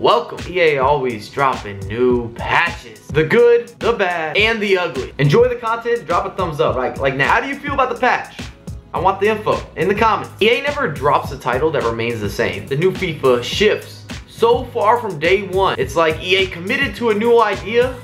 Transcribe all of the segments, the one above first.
welcome. EA always dropping new patches. The good, the bad, and the ugly. Enjoy the content, drop a thumbs up, right? Like now. How do you feel about the patch? I want the info in the comments. EA never drops a title that remains the same. The new FIFA shifts so far from day one. It's like EA committed to a new idea,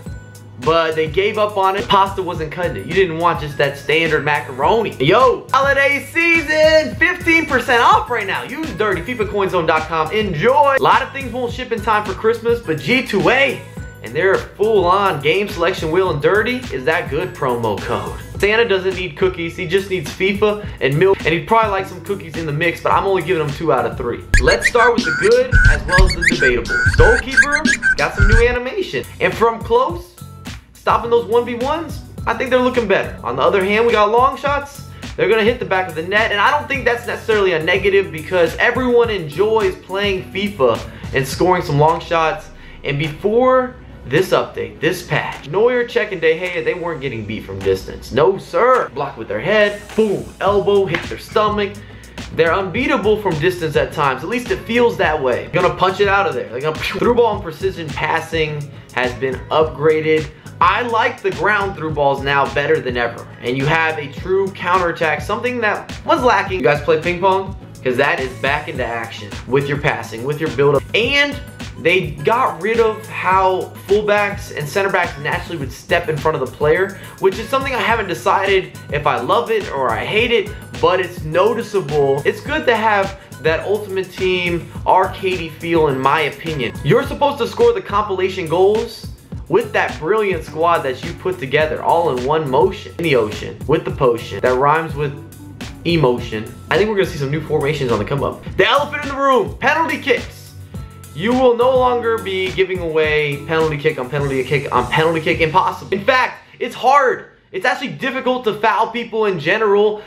but they gave up on it. Pasta wasn't cutting it. You didn't want just that standard macaroni. Yo, holiday season, 15% off right now. Use dirty FIFACoinZone.com. Enjoy. A lot of things won't ship in time for Christmas, but G2A and their full-on game selection wheel and dirty is that good promo code. Santa doesn't need cookies. He just needs FIFA and milk, and he'd probably like some cookies in the mix, but I'm only giving him 2 out of 3. Let's start with the good as well as the debatable. Goalkeeper got some new animation, and from close, stopping those 1v1s, I think they're looking better. On the other hand, we got long shots. They're gonna hit the back of the net, and I don't think that's necessarily a negative because everyone enjoys playing FIFA and scoring some long shots. And before this update, this patch, Neuer, Check, and De Gea, they weren't getting beat from distance. No, sir. Block with their head, boom, elbow, hit their stomach. They're unbeatable from distance at times. At least it feels that way. Gonna punch it out of there. They're gonna through ball and precision passing has been upgraded. I like the ground through balls now better than ever. And you have a true counterattack, something that was lacking. You guys play ping pong? Because that is back into action with your passing, with your build-up. And they got rid of how fullbacks and center backs naturally would step in front of the player, which is something I haven't decided if I love it or I hate it, but it's noticeable. It's good to have that Ultimate Team arcadey feel, in my opinion. You're supposed to score the compilation goals with that brilliant squad that you put together, all in one motion. In the ocean, with the potion, that rhymes with emotion. I think we're gonna see some new formations on the come up. The elephant in the room, penalty kicks. You will no longer be giving away penalty kick on penalty kick on penalty kick. Impossible. In fact, it's hard. It's actually difficult to foul people in general.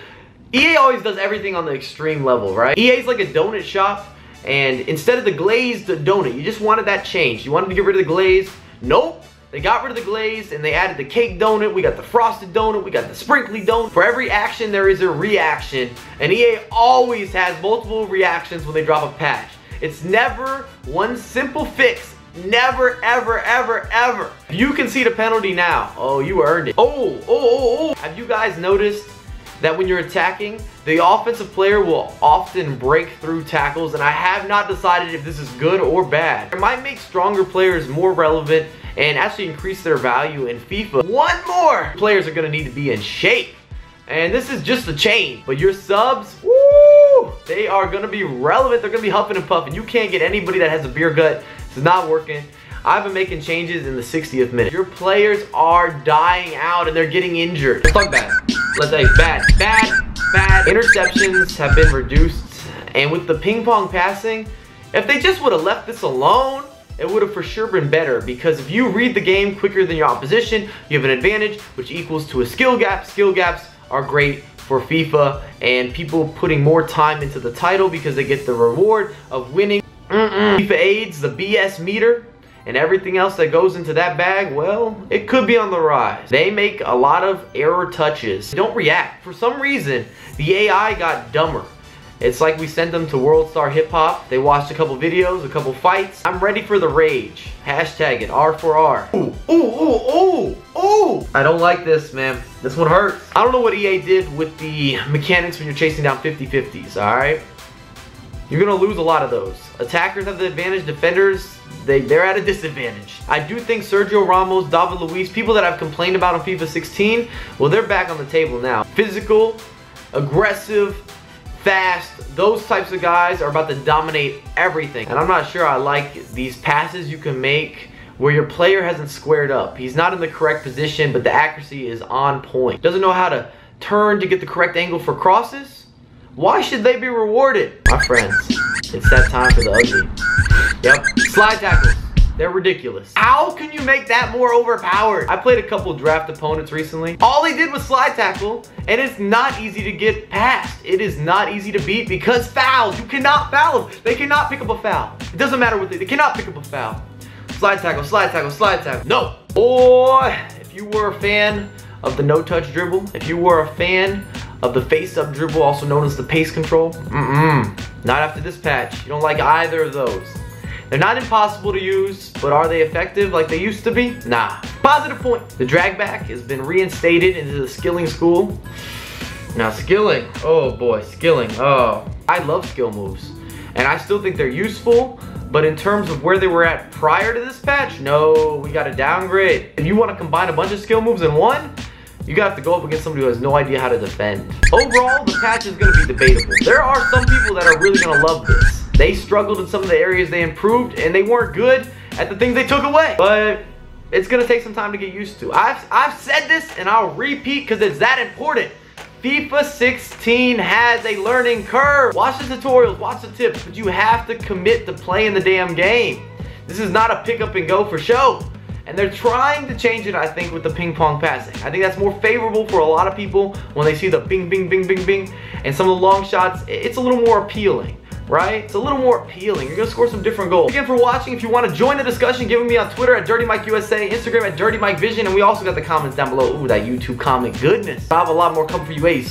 EA always does everything on the extreme level, right? EA's like a donut shop, and instead of the glazed donut, you just wanted that change. You wanted to get rid of the glaze. Nope. They got rid of the glaze and they added the cake donut. We got the frosted donut. We got the sprinkly donut. For every action, there is a reaction. And EA always has multiple reactions when they drop a patch. It's never one simple fix. Never, ever, ever, ever. You can see the penalty now. Oh, you earned it. Oh. Have you guys noticed that when you're attacking, the offensive player will often break through tackles? And I have not decided if this is good or bad. It might make stronger players more relevant and actually increase their value in FIFA. One more! Players are gonna need to be in shape. And this is just a change. But your subs, woo! They are gonna be relevant. They're gonna be huffing and puffing. You can't get anybody that has a beer gut. It's not working. I've been making changes in the 60th minute. Your players are dying out and they're getting injured. Let's talk bad. Let's say bad. Interceptions have been reduced. And with the ping pong passing, if they just would have left this alone, it would have for sure been better, because if you read the game quicker than your opposition, you have an advantage, which equals to a skill gap. Skill gaps are great for FIFA and people putting more time into the title because they get the reward of winning. FIFA aids the BS meter and everything else that goes into that bag, well, it could be on the rise. They make a lot of error touches. They don't react. For some reason, the AI got dumber. It's like we sent them to World Star Hip Hop. They watched a couple videos, a couple fights. I'm ready for the rage. Hashtag it, R4R. Ooh. I don't like this, man. This one hurts. I don't know what EA did with the mechanics when you're chasing down 50-50s, all right? You're gonna lose a lot of those. Attackers have the advantage, defenders, they're at a disadvantage. I do think Sergio Ramos, David Luiz, people that I've complained about on FIFA 16, well, they're back on the table now. Physical, aggressive, fast, those types of guys are about to dominate everything. And I'm not sure I like these passes you can make where your player hasn't squared up. He's not in the correct position, but the accuracy is on point. Doesn't know how to turn to get the correct angle for crosses. Why should they be rewarded? My friends, it's that time for the ugly. Yep, slide tackles. They're ridiculous. How can you make that more overpowered? I played a couple draft opponents recently. All they did was slide tackle, and it's not easy to get past. It is not easy to beat because fouls. You cannot foul them. They cannot pick up a foul. It doesn't matter what they cannot pick up a foul. Slide tackle, slide tackle, slide tackle. No. Boy, if you were a fan of the no-touch dribble, if you were a fan of the face-up dribble, also known as the pace control, not after this patch. You don't like either of those. They're not impossible to use, but are they effective like they used to be? Nah. Positive point. The drag back has been reinstated into the skilling school. Now skilling, oh boy, skilling, oh. I love skill moves, and I still think they're useful, but in terms of where they were at prior to this patch, no, we gotta downgrade. If you wanna combine a bunch of skill moves in one, you gotta have to go up against somebody who has no idea how to defend. Overall, the patch is gonna be debatable. There are some people that are really gonna love this. They struggled in some of the areas they improved, and they weren't good at the things they took away. But it's gonna take some time to get used to. I've said this, and I'll repeat because it's that important. FIFA 16 has a learning curve. Watch the tutorials, watch the tips, but you have to commit to playing the damn game. This is not a pick up and go for show. And they're trying to change it, I think, with the ping pong passing. I think that's more favorable for a lot of people when they see the bing, bing, bing, bing, bing. And some of the long shots, it's a little more appealing, right? It's a little more appealing. You're gonna score some different goals. Again, for watching. If you want to join the discussion, give me on Twitter at DirtyMikeUSA, Instagram at DirtyMikeVision, and we also got the comments down below. Ooh, that YouTube comment goodness. I have a lot more coming for you, Ace.